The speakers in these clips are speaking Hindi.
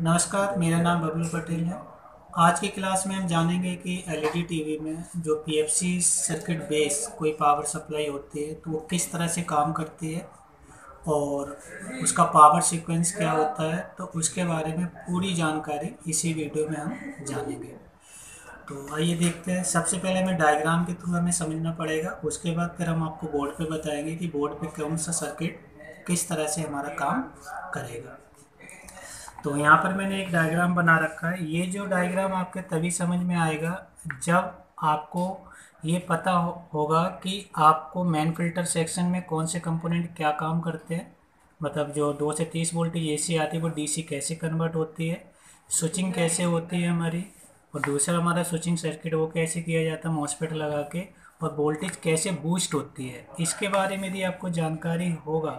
नमस्कार, मेरा नाम बबलू पटेल है। आज की क्लास में हम जानेंगे कि एलईडी टीवी में जो पीएफसी सर्किट बेस कोई पावर सप्लाई होती है तो वो किस तरह से काम करती है और उसका पावर सीक्वेंस क्या होता है, तो उसके बारे में पूरी जानकारी इसी वीडियो में हम जानेंगे। तो आइए देखते हैं। सबसे पहले हमें डायग्राम के थ्रू हमें समझना पड़ेगा, उसके बाद फिर हम आपको बोर्ड पे बताएंगे कि बोर्ड पे कौन सा सर्किट किस तरह से हमारा काम करेगा। तो यहाँ पर मैंने एक डायग्राम बना रखा है। ये जो डायग्राम आपके तभी समझ में आएगा जब आपको ये पता होगा कि आपको मेन फिल्टर सेक्शन में कौन से कंपोनेंट क्या काम करते हैं। मतलब जो 2 से 30 वोल्टेज एसी आती है वो डीसी कैसे कन्वर्ट होती है, स्विचिंग कैसे होती है हमारी, और दूसरा हमारा स्विचिंग सर्किट वो कैसे किया जाता है मॉसफेट लगा के, और वोल्टेज कैसे बूस्ट होती है। इसके बारे में यदि आपको जानकारी होगा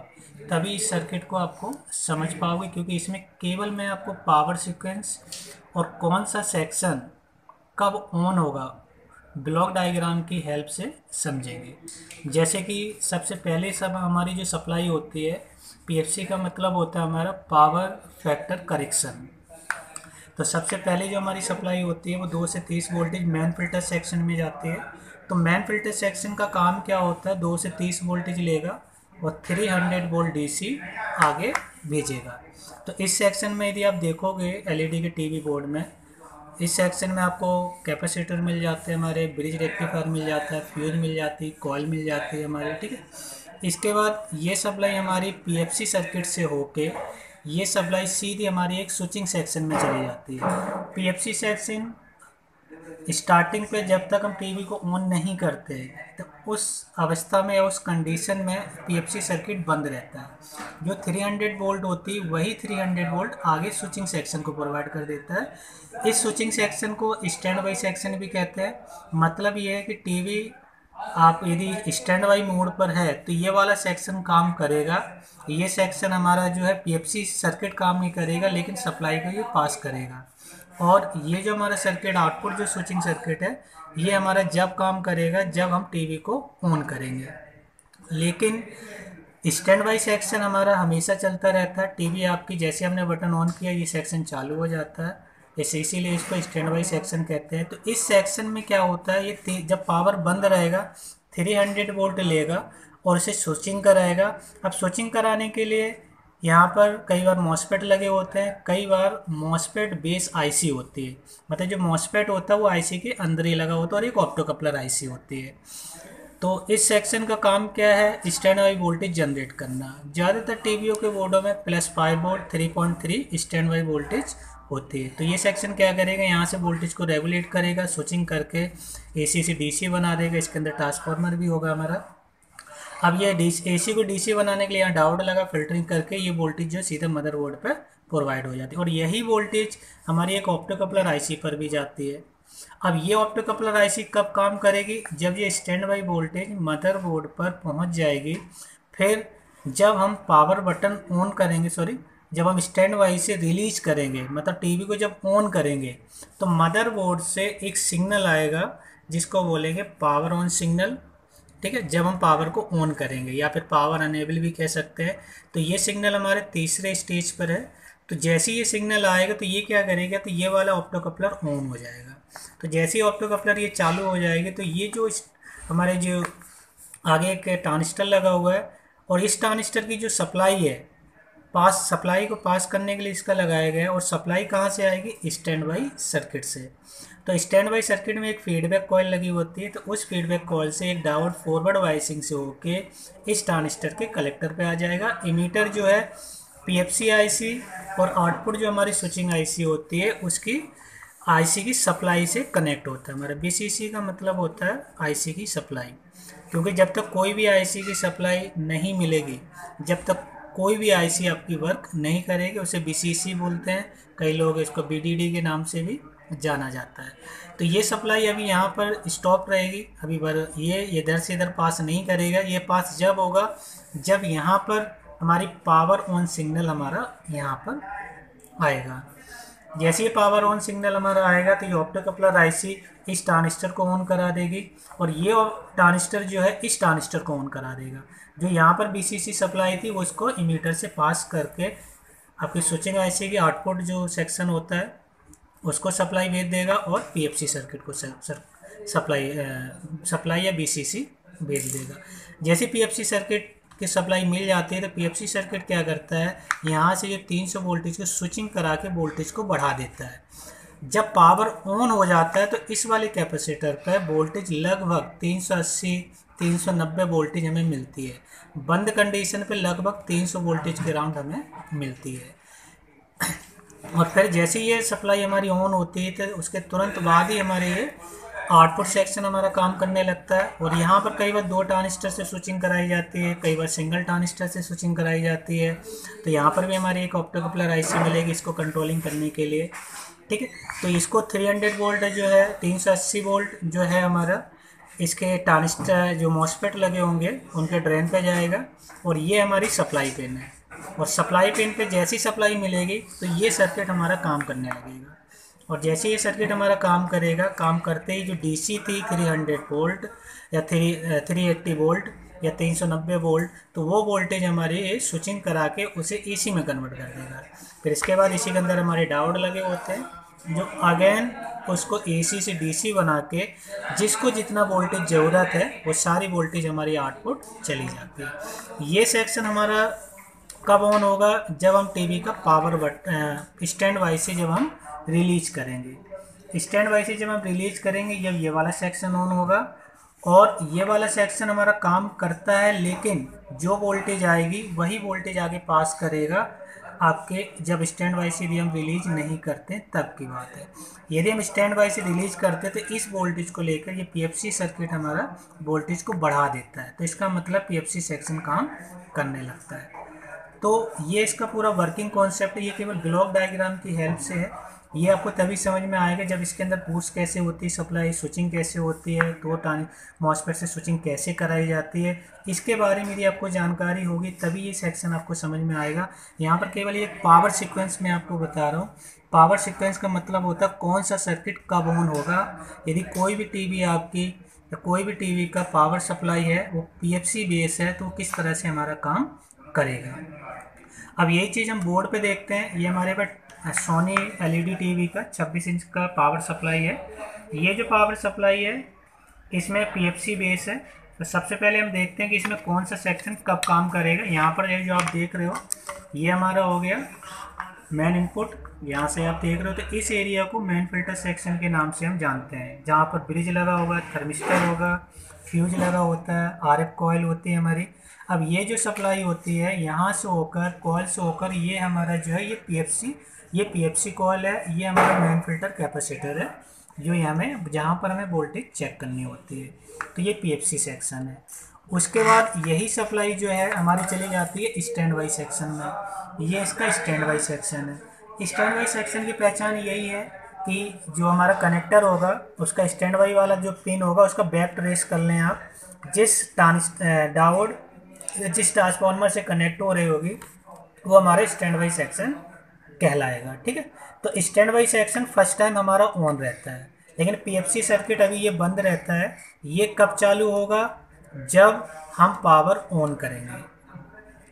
तभी इस सर्किट को आपको समझ पाओगे, क्योंकि इसमें केवल मैं आपको पावर सीक्वेंस और कौन सा सेक्शन कब ऑन होगा ब्लॉक डायग्राम की हेल्प से समझेंगे। जैसे कि सबसे पहले सब हमारी जो सप्लाई होती है, पीएफसी का मतलब होता है हमारा पावर फैक्टर करेक्शन। तो सबसे पहले जो हमारी सप्लाई होती है वो 2 से 30 वोल्टेज मेन फिल्टर सेक्शन में जाती है। तो मेन फिल्टर सेक्शन का काम क्या होता है, 2 से 30 वोल्टेज लेगा और 300 वोल्ट डीसी आगे भेजेगा। तो इस सेक्शन में यदि आप देखोगे एलईडी के टीवी बोर्ड में, इस सेक्शन में आपको कैपेसिटर मिल जाते हैं, हमारे ब्रिज रेक्टिफायर मिल जाता है, फ्यूज मिल जाती है, कॉइल मिल जाती है हमारी, ठीक है। इसके बाद ये सप्लाई हमारी पीएफसी सर्किट से होके ये सप्लाई सीधी हमारी एक स्विचिंग सेक्शन में चली जाती है। पीएफसी सेक्शन स्टार्टिंग पे जब तक हम टीवी को ऑन नहीं करते तो उस अवस्था में या उस कंडीशन में पीएफसी सर्किट बंद रहता है। जो 300 वोल्ट होती है वही 300 वोल्ट आगे स्विचिंग सेक्शन को प्रोवाइड कर देता है। इस स्विचिंग सेक्शन को स्टैंड बाई सेक्शन भी कहते हैं। मतलब ये है कि टीवी आप यदि स्टैंड बाई मोड पर है तो ये वाला सेक्शन काम करेगा, ये सेक्शन हमारा जो है पीएफसी सर्किट काम नहीं करेगा लेकिन सप्लाई को ये पास करेगा। और ये जो हमारा सर्किट आउटपुट जो स्विचिंग सर्किट है ये हमारा जब काम करेगा जब हम टीवी को ऑन करेंगे। लेकिन स्टैंड बाई सेक्शन हमारा हमेशा चलता रहता है। टीवी आपकी जैसे हमने बटन ऑन किया ये सेक्शन चालू हो जाता है, ऐसे इसीलिए इसको स्टैंड बाई सेक्शन कहते हैं। तो इस सेक्शन में क्या होता है, ये जब पावर बंद रहेगा 300 वोल्ट लेगा और इसे स्विचिंग कराएगा। अब स्विचिंग कराने के लिए यहाँ पर कई बार मॉसफेट लगे होते हैं, कई बार मॉसफेट बेस आईसी होती है। मतलब जो मॉसफेट होता है वो आईसी के अंदर ही लगा होता है और एक ऑप्टोकपलर आईसी होती है। तो इस सेक्शन का काम क्या है, स्टैंड बाई वोल्टेज जनरेट करना। ज़्यादातर टीवीओ के बोर्डों में +5 वोल्ट 3.3 स्टैंड बाई वोल्टेज होती है। तो ये सेक्शन क्या करेगा, यहाँ से वोल्टेज को रेगुलेट करेगा, स्विचिंग करके एसी से डीसी बना देगा। इसके अंदर ट्रांसफार्मर भी होगा हमारा। अब ये एसी को डीसी बनाने के लिए यहाँ डायोड लगा, फिल्टरिंग करके ये वोल्टेज जो सीधे मदरबोर्ड पर प्रोवाइड हो जाती है। और यही वोल्टेज हमारी एक ऑप्टोकपलर आईसी पर भी जाती है। अब ये ऑप्टोकपलर आईसी कब काम करेगी, जब ये स्टैंड बाई वोल्टेज मदरबोर्ड पर पहुंच जाएगी। फिर जब हम पावर बटन ऑन करेंगे, जब हम स्टैंड बाई से रिलीज करेंगे, मतलब टीवी को जब ऑन करेंगे तो मदरबोर्ड से एक सिग्नल आएगा जिसको बोलेंगे पावर ऑन सिग्नल, ठीक है। जब हम पावर को ऑन करेंगे या फिर पावर अनेबल भी कह सकते हैं। तो ये सिग्नल हमारे तीसरे स्टेज पर है। तो जैसे ये सिग्नल आएगा तो ये क्या करेगा, तो ये वाला ऑप्टोकपलर ऑन हो जाएगा। तो जैसे ही ऑप्टोकपलर ये चालू हो जाएगी तो ये जो हमारे जो आगे एक ट्रांजिस्टर लगा हुआ है और इस ट्रांजिस्टर की जो सप्लाई है, सप्लाई को पास करने के लिए इसका लगाया गया है। और सप्लाई कहाँ से आएगी, स्टैंड बाई सर्किट से। तो स्टैंड बाई सर्किट में एक फीडबैक कॉइल लगी होती है। तो उस फीडबैक कॉइल से एक डायोड फॉरवर्ड वाइसिंग से होके इस ट्रांजिस्टर के कलेक्टर पे आ जाएगा। इमीटर जो है पीएफसी आईसी और आउटपुट जो हमारी स्विचिंग आईसी होती है उसकी आईसी की सप्लाई से कनेक्ट होता है। हमारा बीसीसी का मतलब होता है आईसी की सप्लाई, क्योंकि जब तक कोई भी आईसी की सप्लाई नहीं मिलेगी, जब तक कोई भी आईसी आपकी वर्क नहीं करेगी, उसे बीसीसी बोलते हैं। कई लोग इसको बीडीडी के नाम से भी जाना जाता है। तो ये सप्लाई अभी यहाँ पर स्टॉप रहेगी, अभी ये इधर से इधर पास नहीं करेगा। ये पास जब होगा जब यहाँ पर हमारी पावर ऑन सिग्नल हमारा यहाँ पर आएगा। जैसे ही पावर ऑन सिग्नल हमारा आएगा तो ये ऑप्टोकपलर आईसी इस ट्रांजिस्टर को ऑन करा देगी और ये ट्रांजिस्टर जो है इस ट्रांजिस्टर को ऑन करा देगा। जो यहाँ पर बीसीसी सप्लाई थी वो उसको इमीटर से पास करके आपकी स्विचिंग आईसी की आउटपुट जो सेक्शन होता है उसको सप्लाई भेज देगा और पीएफसी सर्किट को सप्लाई सप्लाई या बीसीसी भेज देगा। जैसे पीएफसी सर्किट की सप्लाई मिल जाती है तो पीएफसी सर्किट क्या करता है, यहाँ से ये 300 वोल्टेज को स्विचिंग करा के वोल्टेज को बढ़ा देता है। जब पावर ऑन हो जाता है तो इस वाले कैपेसिटर पर वोल्टेज लगभग 380 390 वोल्टेज हमें मिलती है। बंद कंडीशन पे लगभग 300 वोल्टेज के राउंड हमें मिलती है। और फिर जैसे ये सप्लाई हमारी ऑन होती है तो उसके तुरंत बाद ही हमारे ये आउटपुट सेक्शन हमारा काम करने लगता है। और यहाँ पर कई बार 2 ट्रांजिस्टर से स्विचिंग कराई जाती है, कई बार सिंगल ट्रांजिस्टर से स्विचिंग कराई जाती है। तो यहाँ पर भी हमारी एक ऑप्टोकपलर आईसी मिलेगी इसको कंट्रोलिंग करने के लिए, ठीक है। तो इसको 300 वोल्ट जो है 380 वोल्ट जो है हमारा इसके ट्रांजिस्टर जो मॉसफेट लगे होंगे उनके ड्रेन पे जाएगा और ये हमारी सप्लाई पिन है। और सप्लाई पिन पे जैसी सप्लाई मिलेगी तो ये सर्किट हमारा काम करने लगेगा। और जैसे ये सर्किट हमारा काम करेगा, काम करते ही जो डीसी थी 300 वोल्ट या 380 वोल्ट या 390 वोल्ट, तो वो वोल्टेज हमारी स्विचिंग करा के उसे एसी में कन्वर्ट कर देगा। फिर इसके बाद इसी के अंदर हमारे डायोड लगे होते हैं जो अगेन उसको एसी से डीसी बना के जिसको जितना वोल्टेज ज़रूरत है वो सारी वोल्टेज हमारी आउटपुट चली जाती है। ये सेक्शन हमारा कब ऑन होगा, जब हम टीवी का पावर स्टैंड वाई से जब हम रिलीज करेंगे। स्टैंड वाई से जब हम रिलीज करेंगे जब ये वाला सेक्शन ऑन होगा। और ये वाला सेक्शन हमारा काम करता है, लेकिन जो वोल्टेज आएगी वही वोल्टेज आगे पास करेगा आपके जब स्टैंड वाई से भी हम रिलीज नहीं करते तब की बात है। यदि हम स्टैंड वाई से रिलीज करते तो इस वोल्टेज को लेकर ये पीएफसी सर्किट हमारा वोल्टेज को बढ़ा देता है, तो इसका मतलब पीएफसी सेक्शन काम करने लगता है। तो ये इसका पूरा वर्किंग कॉन्सेप्ट है। ये केवल ब्लॉक डायग्राम की हेल्प से है। ये आपको तभी समझ में आएगा जब इसके अंदर बूस्ट कैसे होती है, सप्लाई स्विचिंग कैसे होती है, तो मॉसफेट से स्विचिंग कैसे कराई जाती है, इसके बारे में यदि आपको जानकारी होगी तभी ये सेक्शन आपको समझ में आएगा। यहाँ पर केवल एक पावर सीक्वेंस में आपको बता रहा हूँ। पावर सीक्वेंस का मतलब होता है कौन सा सर्किट कब ऑन होगा। यदि कोई भी टीवी आपकी या कोई भी टीवी का पावर सप्लाई है वो पीएफसी बेस है तो किस तरह से हमारा काम करेगा। अब यही चीज़ हम बोर्ड पे देखते हैं। ये हमारे पास सोनी एलईडी टीवी का 26 इंच का पावर सप्लाई है। ये जो पावर सप्लाई है इसमें पीएफसी बेस है। तो सबसे पहले हम देखते हैं कि इसमें कौन सा सेक्शन कब काम करेगा। यहाँ पर जो आप देख रहे हो ये हमारा हो गया मेन इनपुट। यहाँ से आप देख रहे हो तो इस एरिया को मेन फिल्टर सेक्शन के नाम से हम जानते हैं, जहाँ पर ब्रिज लगा होगा, थर्मिस्टर होगा, फ्यूज लगा होता है, आरएफ कॉइल होती है हमारी। अब ये जो सप्लाई होती है यहाँ से होकर कॉइल से होकर ये हमारा जो है ये पीएफसी कॉइल है। ये हमारा मेन फिल्टर कैपेसिटर है जो हमें जहाँ पर हमें वोल्टेज चेक करनी होती है। तो ये पीएफसी सेक्शन है। उसके बाद यही सप्लाई जो है हमारी चली जाती है स्टैंड बाई सेक्शन में। ये इसका स्टैंड बाई सेक्शन है। स्टैंड बाई सेक्शन की पहचान यही है कि जो हमारा कनेक्टर होगा उसका स्टैंड बाई वाला जो पिन होगा उसका बैक ट्रेस कर लें आप, जिस डायोड जिस ट्रांसफार्मर से कनेक्ट हो रही होगी वो हमारे स्टैंड बाई सेक्शन कहलाएगा, ठीक है। तो stand by section first time हमारा ऑन रहता है, लेकिन पीएफसी सर्किट अभी ये बंद रहता है। ये कब चालू होगा, जब हम पावर ऑन करेंगे।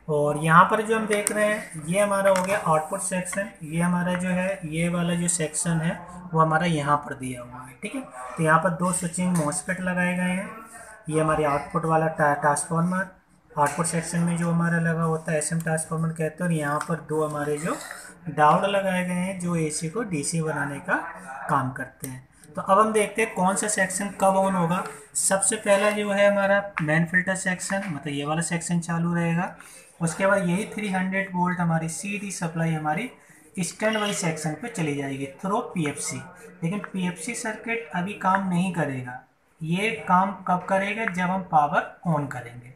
और यहाँ पर जो हम देख रहे हैं ये हमारा हो गया आउटपुट सेक्शन। ये हमारा जो है ये वाला जो सेक्शन है वो हमारा यहाँ पर दिया हुआ है, ठीक है। तो यहाँ पर 2 स्विचिंग मॉसफेट लगाए गए हैं। ये हमारे आउटपुट वाला ट्रांसफार्मर आउटपुट सेक्शन में जो हमारा लगा होता है एसएम ट्रांसफार्मर कहते हैं। और यहाँ पर 2 हमारे जो डायोड लगाए गए हैं जो एसी को डीसी बनाने का काम करते हैं। तो अब हम देखते हैं कौन सा सेक्शन कब ऑन होगा। सबसे पहला जो है हमारा मेन फिल्टर सेक्शन, मतलब ये वाला सेक्शन चालू रहेगा। उसके बाद यही 300 वोल्ट हमारी सीधी सप्लाई हमारी स्टैंड वाई सेक्शन पे चली जाएगी थ्रू पीएफसी। लेकिन पीएफसी सर्किट अभी काम नहीं करेगा। ये काम कब करेगा, जब हम पावर ऑन करेंगे।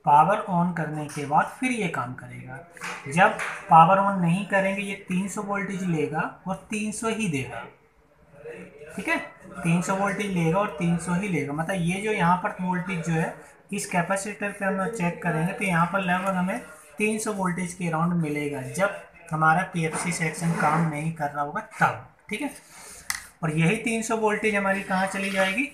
पावर ऑन करने के बाद फिर ये काम करेगा। जब पावर ऑन नहीं करेंगे ये 300 वोल्टेज लेगा और 300 ही देगा, ठीक है। 300 वोल्टेज लेगा और 300 ही लेगा। मतलब ये जो यहाँ पर वोल्टेज जो है इस कैपेसिटर पे हम चेक करेंगे तो यहाँ पर लगभग हमें 300 वोल्टेज के अराउंड मिलेगा जब हमारा पीएफसी सेक्शन काम नहीं कर रहा होगा तब, ठीक है। और यही 300 वोल्टेज हमारी कहाँ चली जाएगी,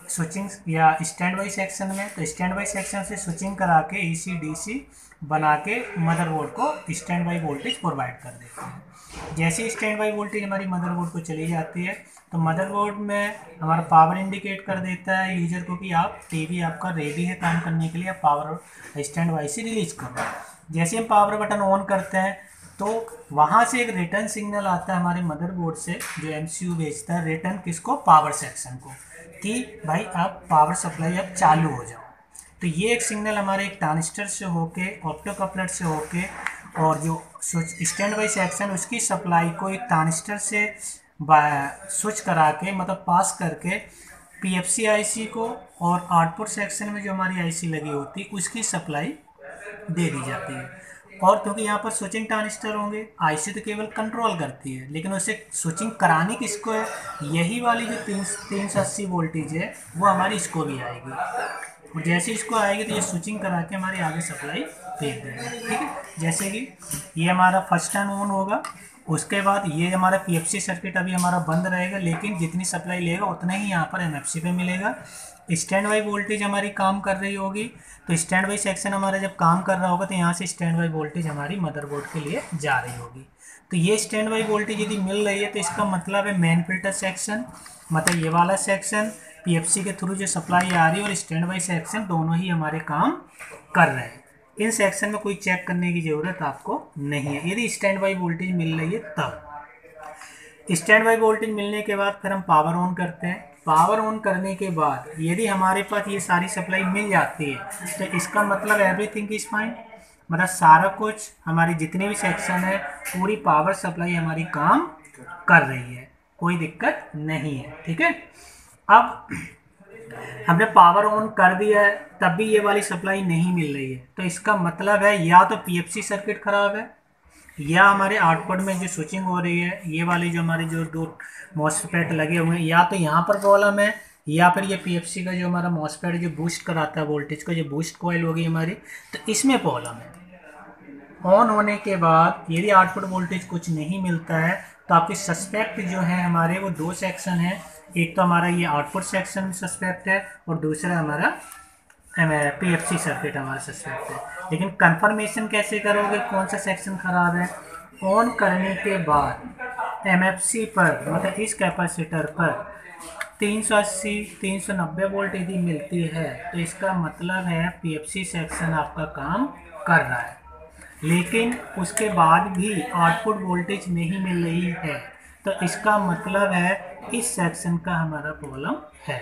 स्विचिंग या स्टैंड बाई सेक्शन में। तो स्टैंड बाई सेक्शन से स्विचिंग करा के एसी डीसी बना के मदरबोर्ड को स्टैंड बाई वोल्टेज प्रोवाइड कर देते हैं। जैसे स्टैंड बाई वोल्टेज हमारी मदरबोर्ड को चली जाती है तो मदरबोर्ड में हमारा पावर इंडिकेट कर देता है यूजर को कि आप टीवी आपका रेडी है काम करने के लिए, आप पावर स्टैंड बाई से रिलीज करो। जैसे हम पावर बटन ऑन करते हैं तो वहाँ से एक रिटर्न सिग्नल आता है हमारे मदरबोर्ड से, जो एमसीयू भेजता है रिटर्न किसको, पावर सेक्शन को, कि भाई आप पावर सप्लाई अब चालू हो जाओ। तो ये एक सिग्नल हमारे एक ट्रांजिस्टर से होके, ऑप्टो कपलर से होके, और जो स्टैंड बाई सेक्शन उसकी सप्लाई को एक ट्रांजिस्टर से स्विच करा के, मतलब पास करके पीएफसी आईसी को, और आउटपुट सेक्शन में जो हमारी आईसी लगी होती है उसकी सप्लाई दे दी जाती है। और क्योंकि यहाँ पर स्विचिंग ट्रांजिस्टर होंगे, आईसी तो केवल कंट्रोल करती है, लेकिन उसे स्विचिंग करानी किसको है, यही वाली जो 380 वोल्टेज है वो हमारी इसको भी आएगी, और जैसे इसको आएगी तो ये स्विचिंग करा के हमारी आगे सप्लाई भेज देगा। ठीक है, जैसे कि ये हमारा फर्स्ट टाइम ऑन होगा, उसके बाद ये हमारा पीएफसी सर्किट अभी हमारा बंद रहेगा, लेकिन जितनी सप्लाई लेगा उतना ही यहाँ पर एमएफसी पे मिलेगा। स्टैंड बाई वोल्टेज हमारी काम कर रही होगी, तो स्टैंड बाई सेक्शन हमारा जब काम कर रहा होगा तो यहाँ से स्टैंड बाई वोल्टेज हमारी मदरबोर्ड के लिए जा रही होगी। तो ये स्टैंड बाई वोल्टेज यदि मिल रही है तो इसका मतलब है मेन फिल्टर सेक्शन, मतलब ये वाला सेक्शन पीएफसी के थ्रू जो सप्लाई आ रही है, और स्टैंड बाई सेक्शन दोनों ही हमारे काम कर रहे हैं। इन सेक्शन में कोई चेक करने की ज़रूरत आपको नहीं है यदि स्टैंड बाई वोल्टेज मिल रही है तब। स्टैंड बाई वोल्टेज मिलने के बाद फिर हम पावर ऑन करते हैं। पावर ऑन करने के बाद यदि हमारे पास ये सारी सप्लाई मिल जाती है तो इसका मतलब एवरीथिंग इज फाइन, मतलब सारा कुछ हमारी जितने भी सेक्शन है पूरी पावर सप्लाई हमारी काम कर रही है, कोई दिक्कत नहीं है। ठीक है, अब हमने पावर ऑन कर दिया है तब भी ये वाली सप्लाई नहीं मिल रही है, तो इसका मतलब है या तो पीएफसी सर्किट खराब है, या हमारे आउटपुट में जो स्विचिंग हो रही है, ये वाली जो हमारी जो दो मॉसफेट लगे हुए हैं, या तो यहाँ पर प्रॉब्लम है, या फिर ये पीएफसी का जो हमारा मॉसफेट जो बूस्ट कराता है वोल्टेज को, जो बूस्ट कॉइल होगी हमारी, तो इसमें प्रॉब्लम है। ऑन होने के बाद यदि आउटपुट वोल्टेज कुछ नहीं मिलता है तो आपके सस्पेक्ट जो है हमारे वो दो सेक्शन है, एक तो हमारा ये आउटपुट सेक्शन सस्पेक्ट है और दूसरा हमारा पीएफसी सर्किट हमारा सस्पेक्ट है। लेकिन कंफर्मेशन कैसे करोगे कौन सा सेक्शन खराब है, ऑन करने के बाद एमएफसी पर, मतलब इस कैपेसिटर पर 380 390 वोल्ट यदि मिलती है तो इसका मतलब है पीएफसी सेक्शन आपका काम कर रहा है। लेकिन उसके बाद भी आउटपुट वोल्टेज नहीं मिल रही है तो इसका मतलब है इस सेक्शन का हमारा प्रॉब्लम है।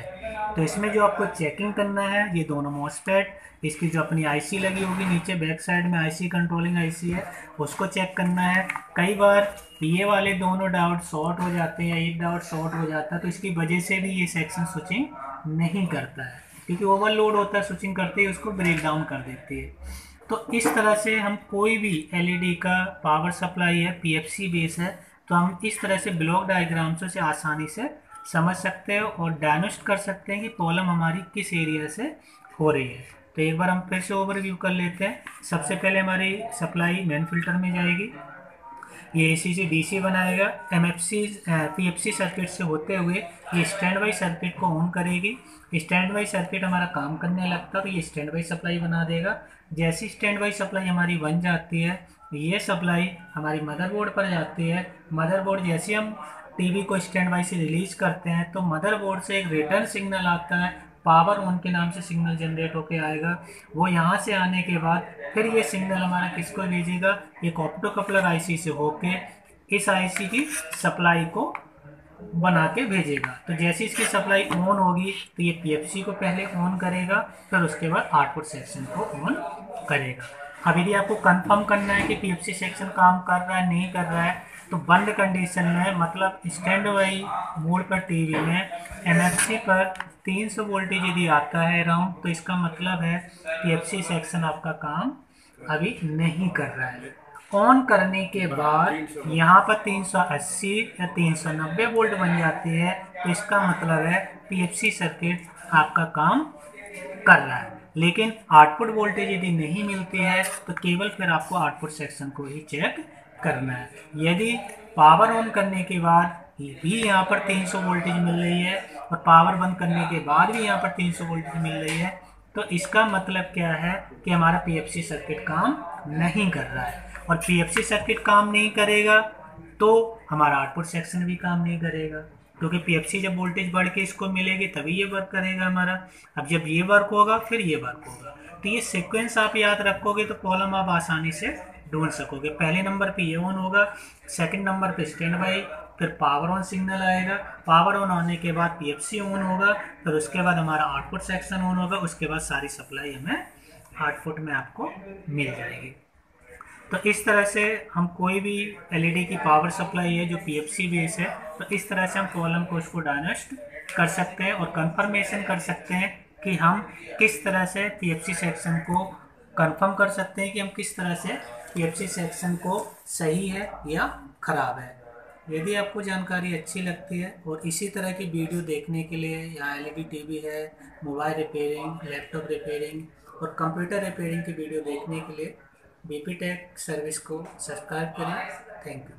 तो इसमें जो आपको चेकिंग करना है, ये दोनों मॉसफेट, इसकी जो अपनी आईसी लगी होगी नीचे बैक साइड में आईसी कंट्रोलिंग आईसी है, उसको चेक करना है। कई बार ये वाले दोनों डायोड शॉर्ट हो जाते हैं या एक डायोड शॉर्ट हो जाता है, तो इसकी वजह से भी ये सेक्शन स्विचिंग नहीं करता है, क्योंकि ओवरलोड होता है, स्विचिंग करते ही उसको ब्रेक डाउन कर देती है। तो इस तरह से हम कोई भी एलईडी का पावर सप्लाई है पीएफसी बेस है तो हम इस तरह से ब्लॉक डायग्राम्सों से आसानी से समझ सकते हैं और डायग्नोस्ट कर सकते हैं कि प्रॉब्लम हमारी किस एरिया से हो रही है। तो एक बार हम फिर से ओवरव्यू कर लेते हैं। सबसे पहले हमारी सप्लाई मेन फिल्टर में जाएगी, ये एसी से डीसी बनाएगा, एमएफसी पीएफसी सर्किट से होते हुए ये स्टैंड बाई सर्किट को ऑन करेगी। स्टैंड बाई सर्किट हमारा काम करने लगता है तो ये स्टैंड बाई सप्लाई बना देगा। जैसी स्टैंड बाई सप्लाई हमारी बन जाती है ये सप्लाई हमारी मदरबोर्ड पर जाती है। मदरबोर्ड जैसे हम टीवी को स्टैंड बाई से रिलीज करते हैं तो मदरबोर्ड से एक रिटर्न सिग्नल आता है, पावर ऑन के नाम से सिग्नल जनरेट होके आएगा। वो यहाँ से आने के बाद फिर ये सिग्नल हमारा किसको भेजेगा, एक ऑप्टो कपलर आईसी से होके इस आईसी की सप्लाई को बना के भेजेगा। तो जैसे इसकी सप्लाई ऑन होगी तो ये पीएफसी को पहले ऑन करेगा, फिर उसके बाद आउटपुट सेक्शन को ऑन करेगा। अब यदि आपको कंफर्म करना है कि पीएफसी सेक्शन काम कर रहा है नहीं कर रहा है तो बंद कंडीशन में, मतलब स्टैंड बाई मोड पर टीवी में एमएफसी पर 300 वोल्टेज यदि आता है अराउंड तो इसका मतलब है पीएफसी सेक्शन आपका काम अभी नहीं कर रहा है। ऑन करने के बाद यहाँ पर 380 या 390 वोल्ट बन जाती है तो इसका मतलब है पीएफसी सर्किट आपका काम कर रहा है। लेकिन आउटपुट वोल्टेज यदि नहीं मिलती है तो केवल फिर आपको आउटपुट सेक्शन को ही चेक करना है। यदि पावर ऑन करने के बाद भी यहाँ पर 300 वोल्टेज मिल रही है और पावर बंद करने के बाद भी यहाँ पर 300 वोल्टेज मिल रही है तो इसका मतलब क्या है कि हमारा पीएफसी सर्किट काम नहीं कर रहा है, और पीएफसी सर्किट काम नहीं करेगा तो हमारा आउटपुट सेक्शन भी काम नहीं करेगा, क्योंकि पीएफसी जब वोल्टेज बढ़ के इसको मिलेगी तभी ये वर्क करेगा हमारा। अब जब ये वर्क होगा फिर ये वर्क होगा, तो ये सीक्वेंस आप याद रखोगे तो प्रॉब्लम आप आसानी से ढूंढ सकोगे। पहले नंबर पे ये ऑन होगा, सेकंड नंबर पे स्टैंड बाई, फिर पावर ऑन सिग्नल आएगा, पावर ऑन होने के बाद पीएफसी ऑन होगा, फिर उसके बाद हमारा आउटपुट सेक्शन ऑन होगा, उसके बाद सारी सप्लाई हमें आउटपुट में आपको मिल जाएगी। तो इस तरह से हम कोई भी एलईडी की पावर सप्लाई है जो पीएफसी बेस है, तो इस तरह से हम प्रॉब्लम को उसको डायग्नोस्ट कर सकते हैं और कंफर्मेशन कर सकते हैं कि हम किस तरह से पीएफसी सेक्शन को कंफर्म कर सकते हैं कि हम किस तरह से पीएफसी सेक्शन को सही है या ख़राब है। यदि आपको जानकारी अच्छी लगती है और इसी तरह की वीडियो देखने के लिए, या एलईडी टीवी है, मोबाइल रिपेयरिंग, लैपटॉप रिपेयरिंग और कंप्यूटर रिपेयरिंग की वीडियो देखने के लिए बीपी टेक सर्विस को सब्सक्राइब करें। Thank you.